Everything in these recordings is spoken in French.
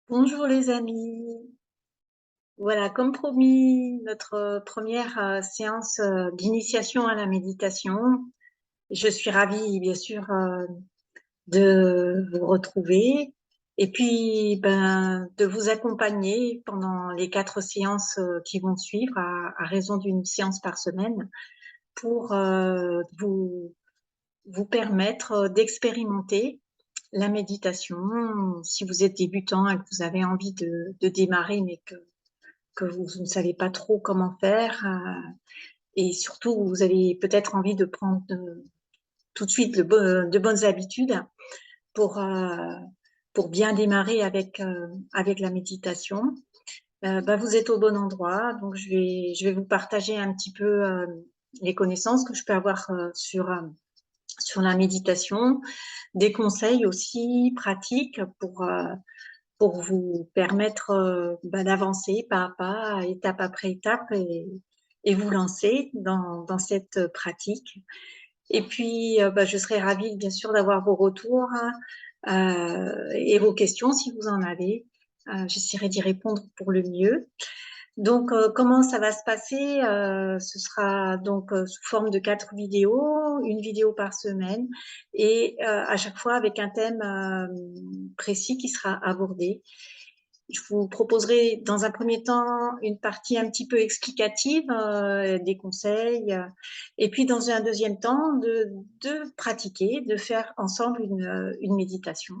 Bonjour les amis. Voilà, comme promis, notre première séance d'initiation à la méditation. Je suis ravie, bien sûr, de vous retrouver et puis de vous accompagner pendant les 4 séances qui vont suivre, à raison d'une séance par semaine, pour vous permettre d'expérimenter la méditation. Si vous êtes débutant et que vous avez envie de démarrer, mais que vous ne savez pas trop comment faire, et surtout vous avez peut-être envie de prendre tout de suite de bonnes habitudes pour, euh, pour bien démarrer avec la méditation. Vous êtes au bon endroit. Donc je vais vous partager un petit peu les connaissances que je peux avoir sur la méditation, des conseils aussi pratiques pour vous permettre d'avancer pas à pas, étape après étape, et vous lancer dans cette pratique. Et puis, je serais ravie, bien sûr, d'avoir vos retours et vos questions si vous en avez. J'essaierai d'y répondre pour le mieux. Donc, comment ça va se passer? Ce sera donc sous forme de 4 vidéos, une vidéo par semaine, et à chaque fois avec un thème précis qui sera abordé. Je vous proposerai dans un premier temps une partie un petit peu explicative, des conseils, et puis dans un deuxième temps de pratiquer, de faire ensemble une méditation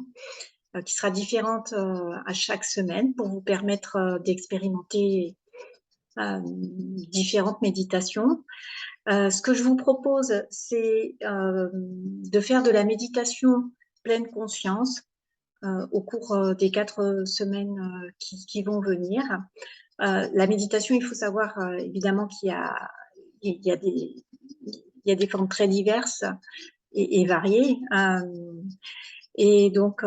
qui sera différente à chaque semaine pour vous permettre d'expérimenter différentes méditations. Ce que je vous propose, c'est de faire de la méditation pleine conscience au cours des 4 semaines qui vont venir. La méditation, il faut savoir évidemment il y a des, il y a des formes très diverses et variées. Et donc,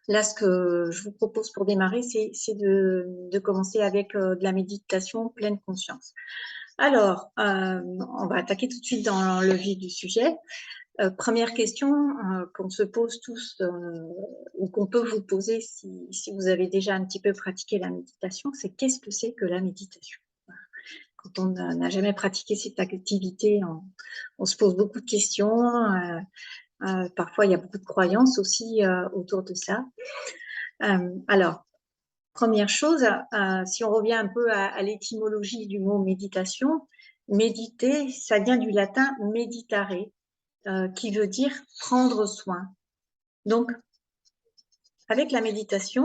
là, ce que je vous propose pour démarrer, c'est de commencer avec de la méditation pleine conscience. Alors, on va attaquer tout de suite dans le vif du sujet. Première question qu'on se pose tous ou qu'on peut vous poser si vous avez déjà un petit peu pratiqué la méditation, c'est qu'est-ce que c'est que la méditation? Quand on n'a jamais pratiqué cette activité, on se pose beaucoup de questions. Parfois, il y a beaucoup de croyances aussi autour de ça. Alors, première chose, si on revient un peu à l'étymologie du mot méditation, méditer, ça vient du latin meditare, qui veut dire prendre soin. Donc, avec la méditation,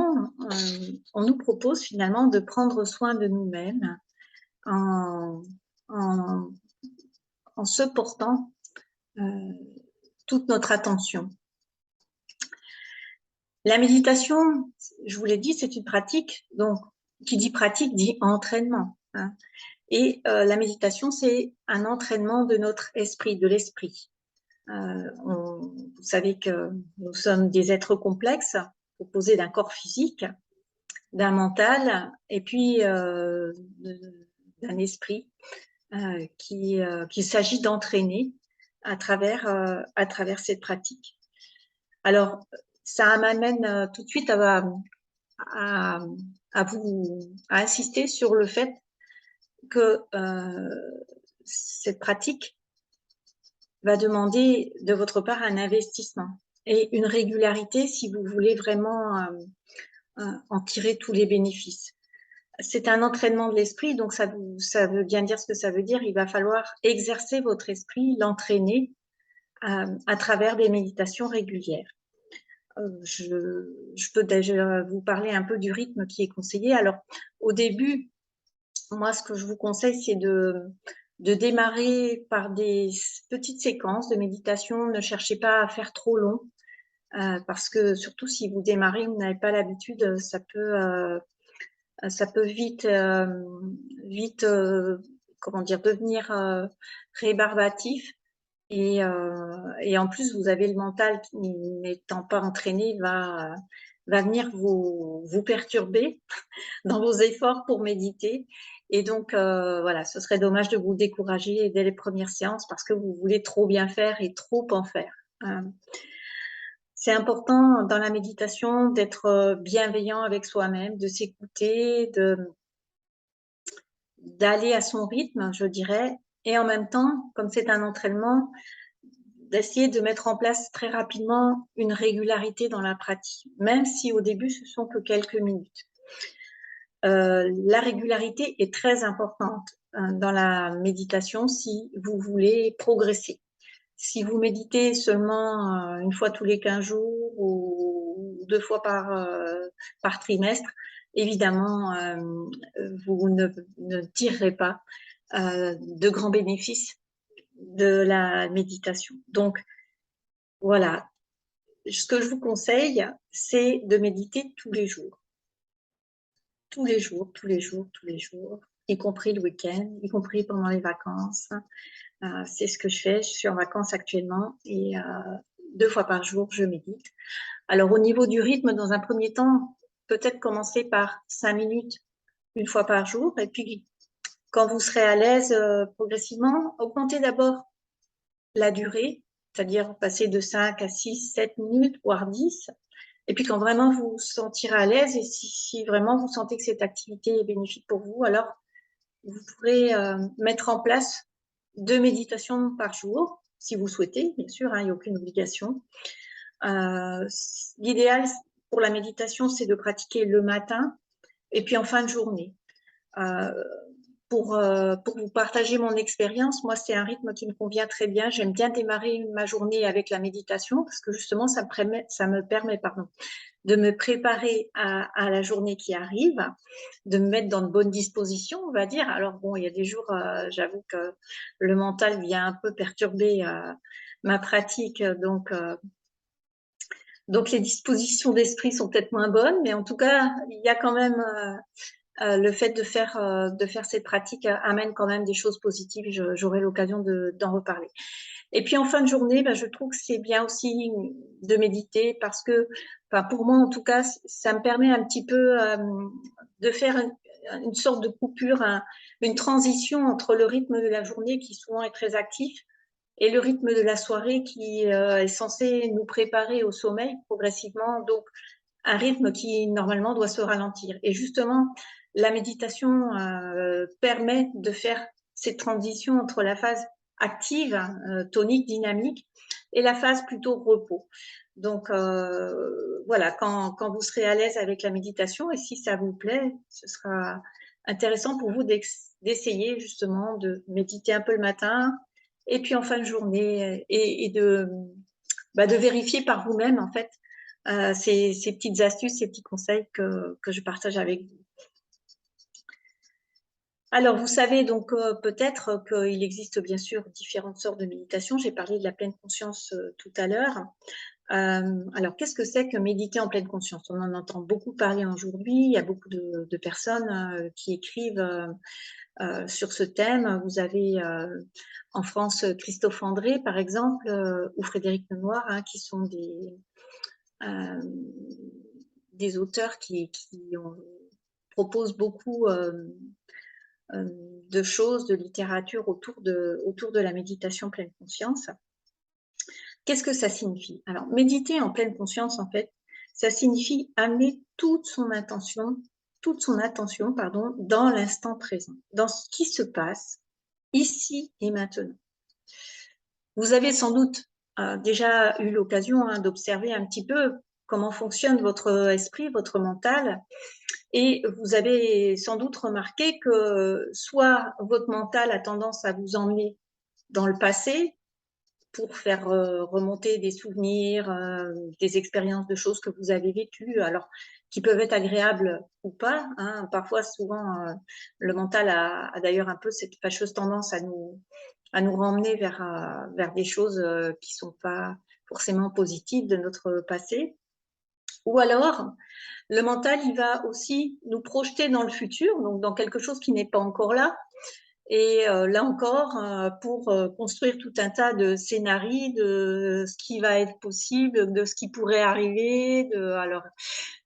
on nous propose finalement de prendre soin de nous-mêmes en, en, en se portant euh, toute notre attention. La méditation, je vous l'ai dit, c'est une pratique. Donc, qui dit pratique dit entraînement, hein. Et la méditation, c'est un entraînement de notre esprit, de l'esprit. Vous savez que nous sommes des êtres complexes, composés d'un corps physique, d'un mental et puis d'un esprit qu'il s'agit d'entraîner à travers cette pratique. Alors, ça m'amène tout de suite à, à insister sur le fait que cette pratique va demander de votre part un investissement et une régularité si vous voulez vraiment en tirer tous les bénéfices. C'est un entraînement de l'esprit, donc ça veut bien dire ce que ça veut dire. Il va falloir exercer votre esprit, l'entraîner à travers des méditations régulières. Je peux déjà vous parler un peu du rythme qui est conseillé. Alors, au début, moi, ce que je vous conseille, c'est de démarrer par des petites séquences de méditation. Ne cherchez pas à faire trop long, parce que surtout si vous démarrez, vous n'avez pas l'habitude, ça peut vite, comment dire, devenir rébarbatif. Et en plus, vous avez le mental qui, n'étant pas entraîné, va venir vous perturber dans vos efforts pour méditer. Et donc, voilà, ce serait dommage de vous décourager dès les premières séances parce que vous voulez trop bien faire et trop en faire. C'est important dans la méditation d'être bienveillant avec soi-même, de s'écouter, d'aller à son rythme, je dirais, et en même temps, comme c'est un entraînement, d'essayer de mettre en place très rapidement une régularité dans la pratique, même si au début ce sont que quelques minutes. La régularité est très importante dans la méditation si vous voulez progresser. Si vous méditez seulement une fois tous les 15 jours ou 2 fois par trimestre, évidemment, vous ne tirerez pas de grands bénéfices de la méditation. Donc, voilà, ce que je vous conseille, c'est de méditer tous les jours. Tous les jours, tous les jours, tous les jours, y compris le week-end, y compris pendant les vacances. C'est ce que je fais. Je suis en vacances actuellement et 2 fois par jour, je médite. Alors, au niveau du rythme, dans un premier temps, peut-être commencer par 5 minutes 1 fois par jour. Et puis, quand vous serez à l'aise progressivement, augmentez d'abord la durée, c'est-à-dire passer de 5 à 6, 7 minutes, voire 10. Et puis, quand vraiment vous vous sentirez à l'aise et si vraiment vous sentez que cette activité est bénéfique pour vous, alors vous pourrez mettre en place 2 méditations par jour, si vous souhaitez, bien sûr, il n'y a aucune obligation. L'idéal pour la méditation, c'est de pratiquer le matin et puis en fin de journée. Pour vous partager mon expérience, moi, c'est un rythme qui me convient très bien. J'aime bien démarrer ma journée avec la méditation parce que justement, ça me permet de me préparer à la journée qui arrive, de me mettre dans de bonnes dispositions, on va dire. Alors bon, il y a des jours, j'avoue que le mental vient un peu perturber ma pratique, donc les dispositions d'esprit sont peut-être moins bonnes, mais en tout cas, il y a quand même le fait de faire cette pratique amène quand même des choses positives. J'aurai l'occasion d'en reparler. Et puis en fin de journée, je trouve que c'est bien aussi de méditer parce que, pour moi en tout cas, ça me permet un petit peu de faire une sorte de coupure, une transition entre le rythme de la journée qui souvent est très actif et le rythme de la soirée qui est censé nous préparer au sommeil progressivement. Donc un rythme qui normalement doit se ralentir. Et justement, la méditation permet de faire cette transition entre la phase active, tonique, dynamique, et la phase plutôt repos. Donc voilà, quand vous serez à l'aise avec la méditation, et si ça vous plaît, ce sera intéressant pour vous d'essayer justement de méditer un peu le matin, et puis en fin de journée, et de vérifier par vous-même en fait ces petites astuces, ces petits conseils que je partage avec vous. Alors, vous savez donc peut-être qu'il existe bien sûr différentes sortes de méditation. J'ai parlé de la pleine conscience tout à l'heure. Alors, qu'est-ce que c'est que méditer en pleine conscience? On en entend beaucoup parler aujourd'hui. Il y a beaucoup de personnes qui écrivent sur ce thème. Vous avez en France Christophe André, par exemple, ou Frédéric Lenoir, qui sont des auteurs qui proposent beaucoup de choses, de littérature autour de la méditation pleine conscience. Qu'est-ce que ça signifie? Alors, méditer en pleine conscience, en fait, ça signifie amener toute son attention, dans l'instant présent, dans ce qui se passe ici et maintenant. Vous avez sans doute déjà eu l'occasion d'observer un petit peu comment fonctionne votre esprit, votre mental, et vous avez sans doute remarqué que soit votre mental a tendance à vous emmener dans le passé pour faire remonter des souvenirs, des expériences de choses que vous avez vécues, alors qui peuvent être agréables ou pas. Parfois, souvent, le mental a d'ailleurs un peu cette fâcheuse tendance à nous ramener vers des choses qui ne sont pas forcément positives de notre passé. Ou alors, le mental, il va aussi nous projeter dans le futur, donc dans quelque chose qui n'est pas encore là. Et là encore, pour construire tout un tas de scénarios de ce qui va être possible, de ce qui pourrait arriver. Alors,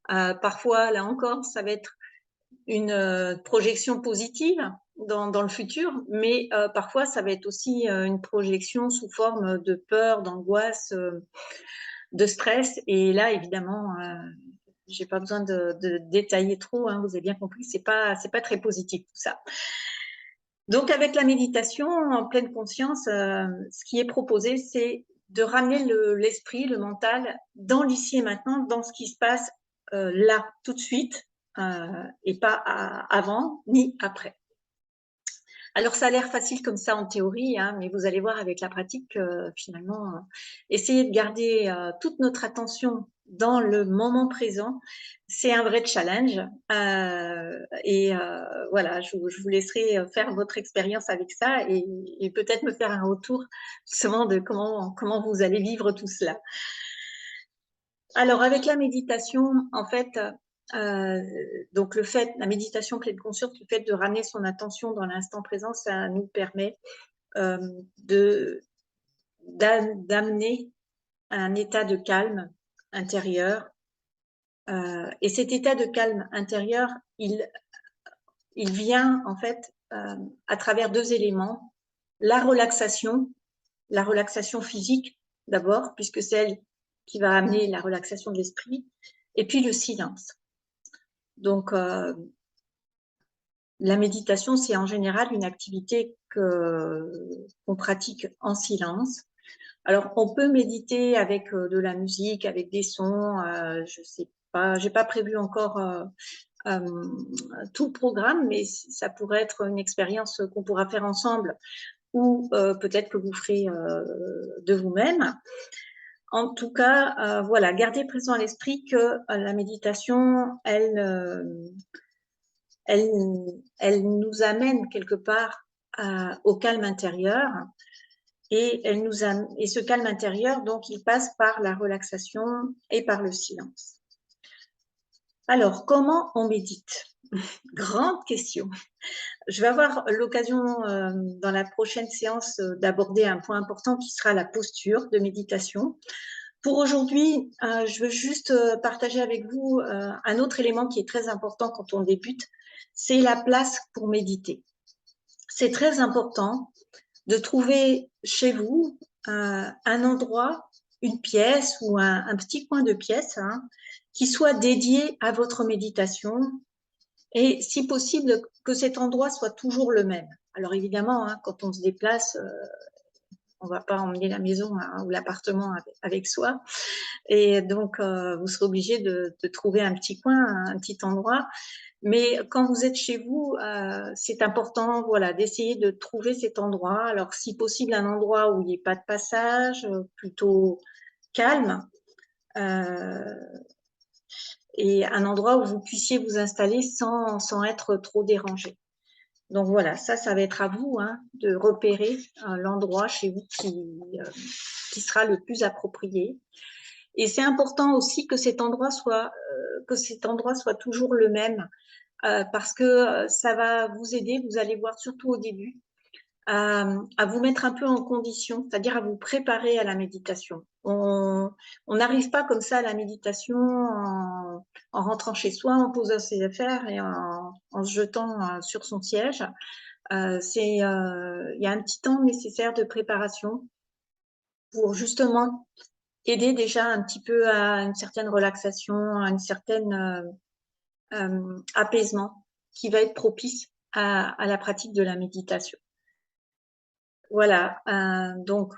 parfois, là encore, ça va être une projection positive dans le futur, mais parfois, ça va être aussi une projection sous forme de peur, d'angoisse. de stress. Et là, évidemment, j'ai pas besoin de détailler trop, hein, vous avez bien compris, c'est pas très positif tout ça. Donc, avec la méditation en pleine conscience, ce qui est proposé, c'est de ramener l'esprit, le mental, dans l'ici et maintenant, dans ce qui se passe là, tout de suite, et pas avant ni après. Alors, ça a l'air facile comme ça en théorie, hein, mais vous allez voir avec la pratique, finalement, essayer de garder toute notre attention dans le moment présent, c'est un vrai challenge. Voilà, je vous laisserai faire votre expérience avec ça et peut-être me faire un retour justement de comment vous allez vivre tout cela. Alors, avec la méditation, en fait, donc la méditation pleine conscience, le fait de ramener son attention dans l'instant présent, ça nous permet d'amener un état de calme intérieur. Et cet état de calme intérieur, il vient en fait à travers deux éléments. La relaxation physique d'abord, puisque c'est elle qui va amener la relaxation de l'esprit, et puis le silence. Donc, la méditation, c'est en général une activité qu'on pratique en silence. Alors, on peut méditer avec de la musique, avec des sons, je sais pas, j'ai pas prévu encore tout le programme, mais ça pourrait être une expérience qu'on pourra faire ensemble ou peut-être que vous ferez de vous-même. En tout cas, voilà, gardez présent à l'esprit que la méditation, elle nous amène quelque part au calme intérieur et ce calme intérieur, donc, il passe par la relaxation et par le silence. Alors, comment on médite? Grande question. Je vais avoir l'occasion dans la prochaine séance d'aborder un point important qui sera la posture de méditation. Pour aujourd'hui, je veux juste partager avec vous un autre élément qui est très important quand on débute, c'est la place pour méditer. C'est très important de trouver chez vous un endroit, une pièce ou un petit coin de pièce qui soit dédié à votre méditation et si possible que cet endroit soit toujours le même. Alors évidemment, quand on se déplace, on ne va pas emmener la maison ou l'appartement avec soi. Et donc, vous serez obligé de trouver un petit coin, un petit endroit. Mais quand vous êtes chez vous, c'est important, voilà, d'essayer de trouver cet endroit. Alors, si possible, un endroit où il n'y ait pas de passage, plutôt calme, et un endroit où vous puissiez vous installer sans être trop dérangé. Donc voilà, ça va être à vous de repérer l'endroit chez vous qui sera le plus approprié. Et c'est important aussi que cet endroit soit toujours le même, parce que ça va vous aider, vous allez voir surtout au début, à vous mettre un peu en condition, c'est-à-dire à vous préparer à la méditation. On n'arrive pas comme ça à la méditation en rentrant chez soi, en posant ses affaires et en se jetant sur son siège. Il y a un petit temps nécessaire de préparation pour justement aider déjà un petit peu à une certaine relaxation, à une certaine apaisement qui va être propice à la pratique de la méditation. Voilà, donc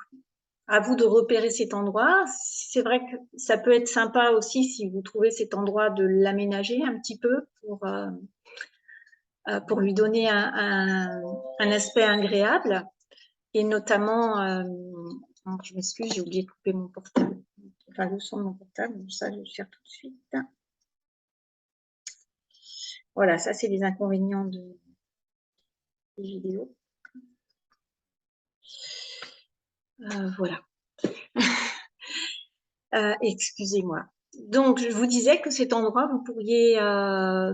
à vous de repérer cet endroit. C'est vrai que ça peut être sympa aussi si vous trouvez cet endroit de l'aménager un petit peu pour lui donner un aspect agréable et notamment, je m'excuse, j'ai oublié de couper mon portable, enfin le son de mon portable, ça je vais le faire tout de suite. Voilà, ça c'est les inconvénients des vidéos. Voilà. Excusez-moi. Donc, je vous disais que cet endroit, vous pourriez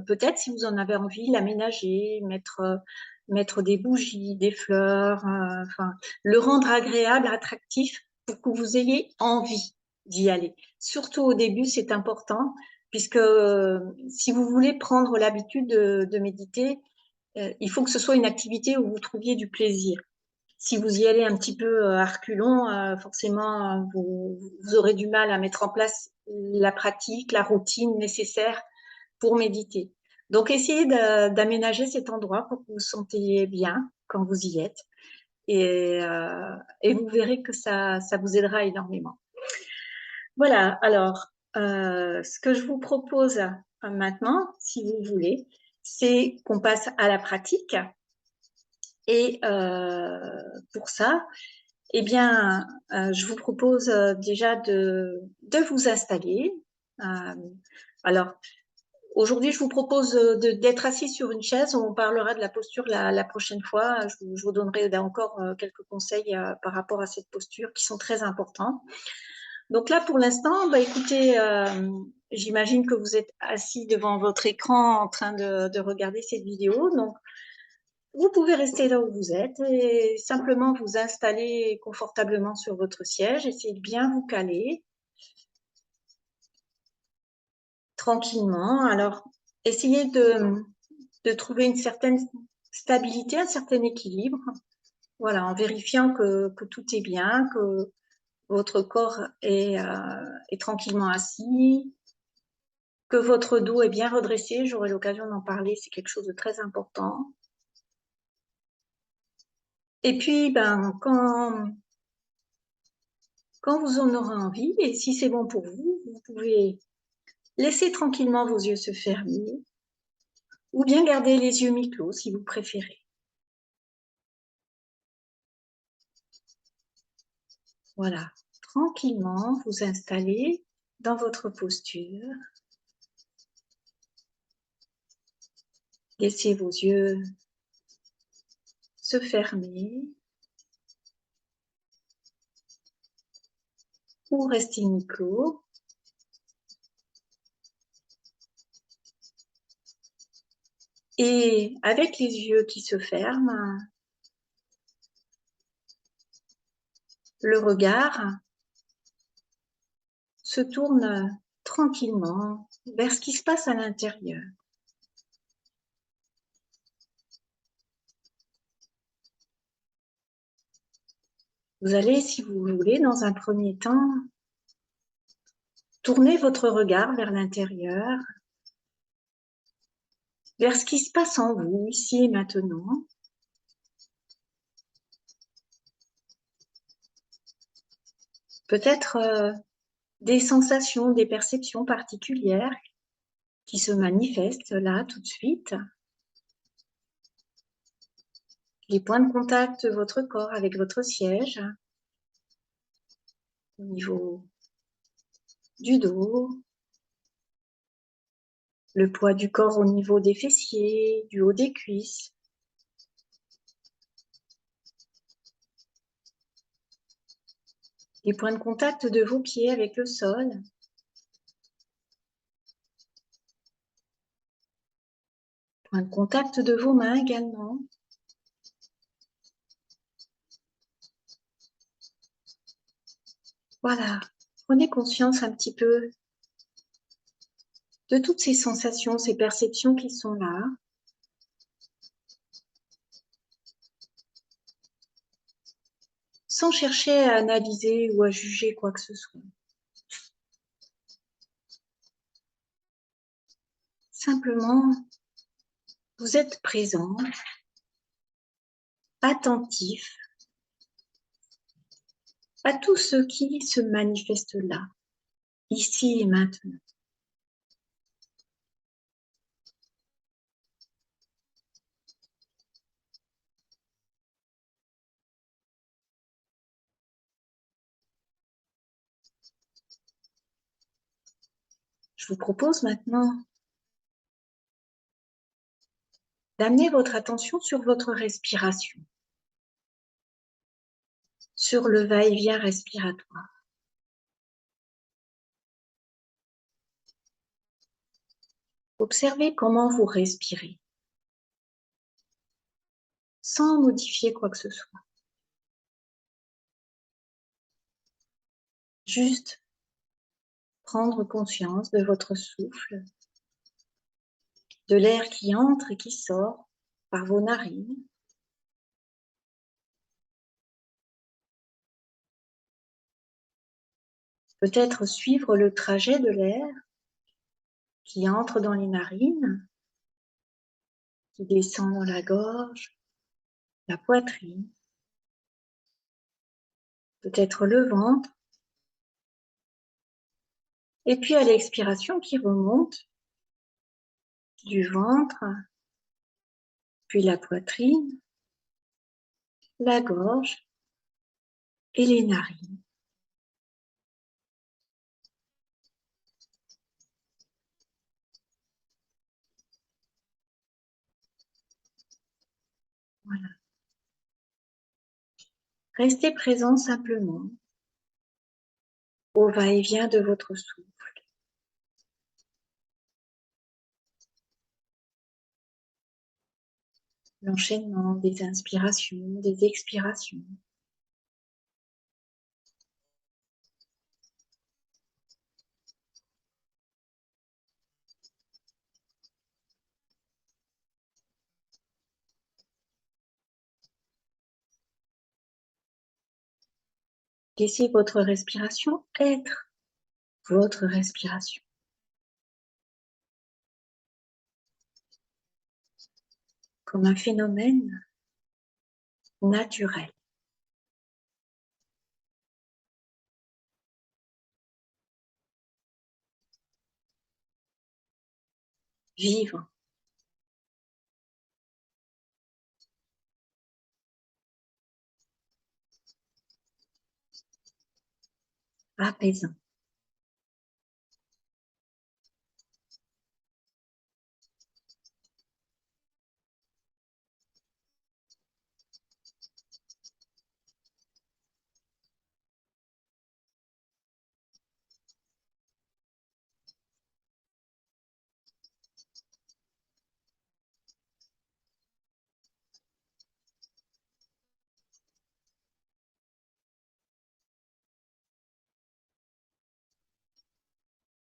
peut-être, si vous en avez envie, l'aménager, mettre des bougies, des fleurs, enfin, le rendre agréable, attractif, pour que vous ayez envie d'y aller. Surtout au début, c'est important, puisque si vous voulez prendre l'habitude de méditer, il faut que ce soit une activité où vous trouviez du plaisir. Si vous y allez un petit peu à reculons, forcément, vous aurez du mal à mettre en place la pratique, la routine nécessaire pour méditer. Donc, essayez d'aménager cet endroit pour que vous vous sentiez bien quand vous y êtes. Et vous verrez que ça vous aidera énormément. Voilà, alors, ce que je vous propose maintenant, si vous voulez, c'est qu'on passe à la pratique. Et pour ça, eh bien, je vous propose déjà de vous installer. Alors, aujourd'hui, je vous propose d'être assis sur une chaise. On parlera de la posture la prochaine fois. Je vous donnerai encore quelques conseils par rapport à cette posture qui sont très importants. Donc là, pour l'instant, bah, écoutez, j'imagine que vous êtes assis devant votre écran en train de regarder cette vidéo. Donc, vous pouvez rester là où vous êtes et simplement vous installer confortablement sur votre siège. Essayez de bien vous caler tranquillement. Alors, essayez de trouver une certaine stabilité, un certain équilibre. Voilà, en vérifiant que tout est bien, que votre corps est tranquillement assis, que votre dos est bien redressé. J'aurai l'occasion d'en parler, c'est quelque chose de très important. Et puis, ben, quand vous en aurez envie, et si c'est bon pour vous, vous pouvez laisser tranquillement vos yeux se fermer ou bien garder les yeux mi-clos si vous préférez. Voilà, tranquillement vous installez dans votre posture. Laissez vos yeux se fermer ou rester mi-clos. Et avec les yeux qui se ferment, le regard se tourne tranquillement vers ce qui se passe à l'intérieur. Vous allez, si vous voulez, dans un premier temps, tourner votre regard vers l'intérieur, vers ce qui se passe en vous, ici et maintenant. Peut-être des sensations, des perceptions particulières qui se manifestent là tout de suite. Les points de contact de votre corps avec votre siège, au niveau du dos, le poids du corps au niveau des fessiers, du haut des cuisses. Les points de contact de vos pieds avec le sol. Point de contact de vos mains également. Voilà, prenez conscience un petit peu de toutes ces sensations, ces perceptions qui sont là. Sans chercher à analyser ou à juger quoi que ce soit. Simplement, vous êtes présent, attentif à tout ce qui se manifeste là, ici et maintenant. Je vous propose maintenant d'amener votre attention sur votre respiration, sur le va-et-vient respiratoire. Observez comment vous respirez, sans modifier quoi que ce soit. Juste prendre conscience de votre souffle, de l'air qui entre et qui sort par vos narines. Peut-être suivre le trajet de l'air qui entre dans les narines, qui descend dans la gorge, la poitrine, peut-être le ventre, et puis à l'expiration qui remonte du ventre, puis la poitrine, la gorge et les narines. Voilà. Restez présent simplement au va-et-vient de votre souffle. L'enchaînement des inspirations, des expirations. Laissez votre respiration être votre respiration, comme un phénomène naturel. Vivre, apaisant.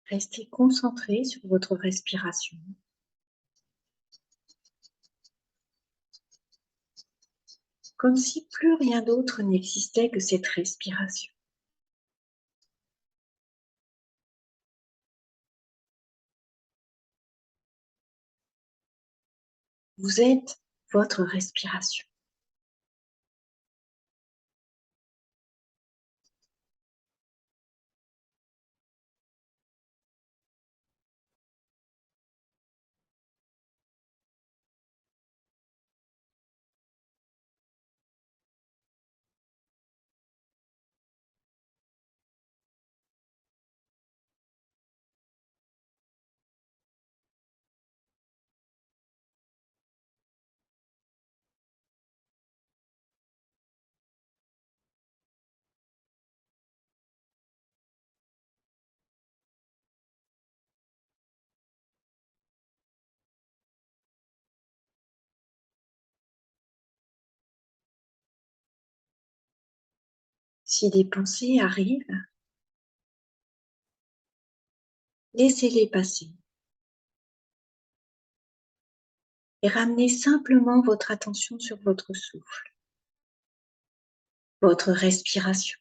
Restez concentré sur votre respiration, comme si plus rien d'autre n'existait que cette respiration. Vous êtes votre respiration. Si des pensées arrivent, laissez-les passer et ramenez simplement votre attention sur votre souffle, votre respiration.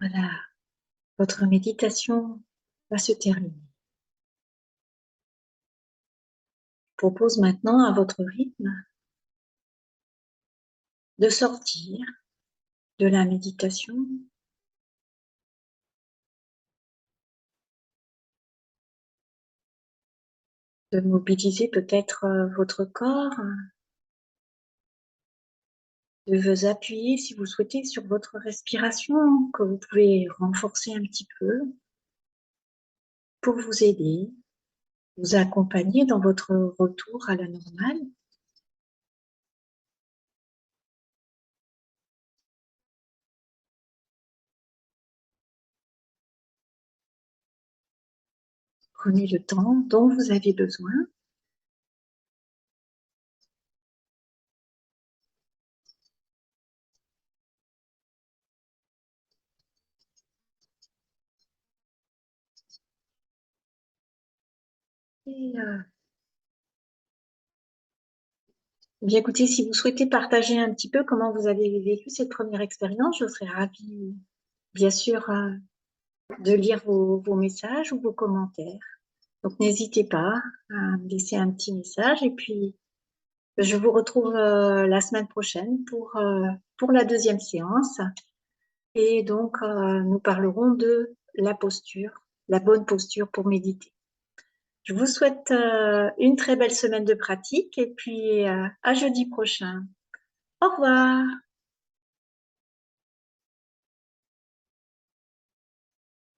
Voilà, votre méditation va se terminer. Je propose maintenant à votre rythme de sortir de la méditation, de mobiliser peut-être votre corps, de vous appuyer si vous souhaitez sur votre respiration, que vous pouvez renforcer un petit peu pour vous aider, vous accompagner dans votre retour à la normale. Prenez le temps dont vous avez besoin. Et, bien écoutez, si vous souhaitez partager un petit peu comment vous avez vécu cette première expérience, je serais ravie, bien sûr, de lire vos messages ou vos commentaires. Donc, n'hésitez pas à me laisser un petit message et puis je vous retrouve la semaine prochaine pour la deuxième séance. Et donc, nous parlerons de la posture, la bonne posture pour méditer. Je vous souhaite une très belle semaine de pratique et puis à jeudi prochain. Au revoir.